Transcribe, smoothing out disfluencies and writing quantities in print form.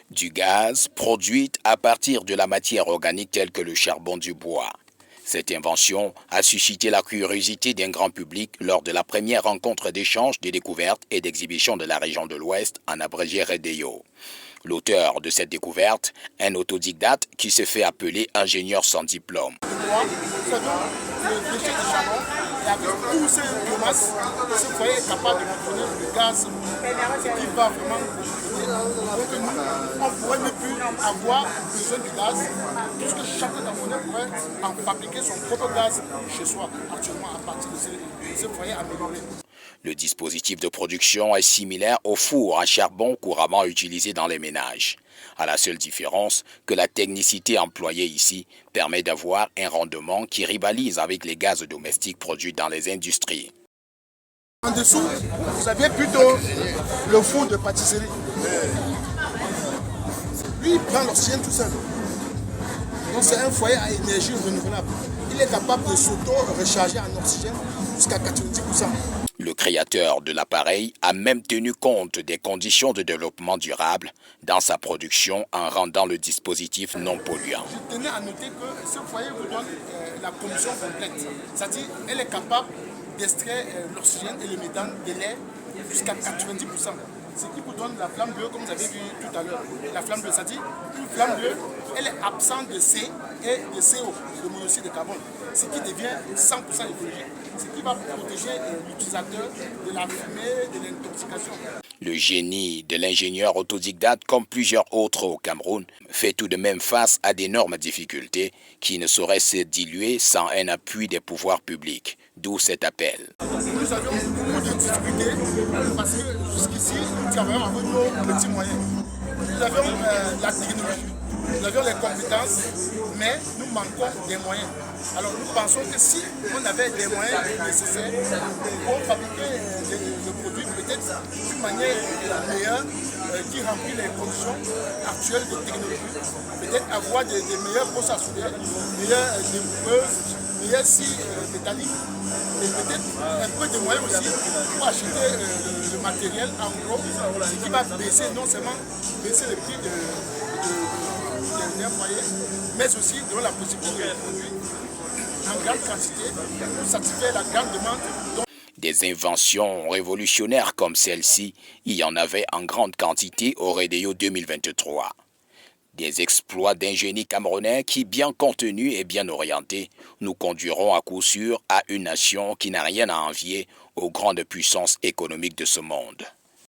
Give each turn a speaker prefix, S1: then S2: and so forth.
S1: Du gaz produit à partir de la matière organique telle que le charbon du bois. Cette invention a suscité la curiosité d'un grand public lors de la première rencontre d'échange, de découverte et d'exhibition de la région de l'Ouest, en abrégé REDEO. L'auteur de cette découverte, un autodidacte qui se fait appeler ingénieur sans diplôme.
S2: Le déchet de charbon et avec tous ces biomasses, ce foyer est capable de produire le gaz qui va vraiment donc nous, on ne pourrait même plus avoir besoin du gaz puisque chacun d'entre pourrait en fabriquer son propre gaz chez soi actuellement à partir de ce foyer amélioré.
S1: Le dispositif de production est similaire au four à charbon couramment utilisé dans les ménages, à la seule différence que la technicité employée ici permet d'avoir un rendement qui rivalise avec les gaz domestiques produits dans les industries.
S2: En dessous, vous avez plutôt le four de pâtisserie. Lui, il prend l'oxygène tout seul. Donc c'est un foyer à énergie renouvelable. Il est capable de s'auto-recharger en oxygène jusqu'à 90%.
S1: Le créateur de l'appareil a même tenu compte des conditions de développement durable dans sa production en rendant le dispositif non polluant.
S2: Je tenais à noter que ce foyer vous donne la pollution complète. C'est-à-dire qu'elle est capable d'extraire l'oxygène et le méthane de l'air jusqu'à 90%. Ce qui vous donne la flamme bleue, comme vous avez vu tout à l'heure. La flamme bleue, c'est-à-dire une flamme bleue, elle est absente de C et de CO, de monoxyde de carbone, ce qui devient 100% écologique, ce qui va protéger l'utilisateur de la fumée, de l'intoxication.
S1: Le génie de l'ingénieur autodidacte, comme plusieurs autres au Cameroun, fait tout de même face à d'énormes difficultés qui ne sauraient se diluer sans un appui des pouvoirs publics. D'où cet appel.
S2: Nous avions beaucoup de difficultés parce que jusqu'ici, nous travaillons avec nos petits moyens. Nous avions la technologie, nous avions les compétences, mais nous manquons des moyens. Alors nous pensons que si on avait des moyens nécessaires pour fabriquer le produit peut-être d'une manière meilleure, qui remplit les conditions actuelles de technologie, peut-être avoir des meilleurs postes à souder, meilleures découpeuses, meilleures scies métalliques, et peut-être un peu de moyens aussi pour acheter le matériel en gros, ce qui va baisser, non seulement baisser le prix d'un foyer, mais aussi donner la possibilité de produire en grande quantité pour satisfaire la grande demande.
S1: Des inventions révolutionnaires comme celle-ci, il y en avait en grande quantité au REDEO 2023. Des exploits d'ingénie camerounais qui, bien contenus et bien orientés, nous conduiront à coup sûr à une nation qui n'a rien à envier aux grandes puissances économiques de ce monde.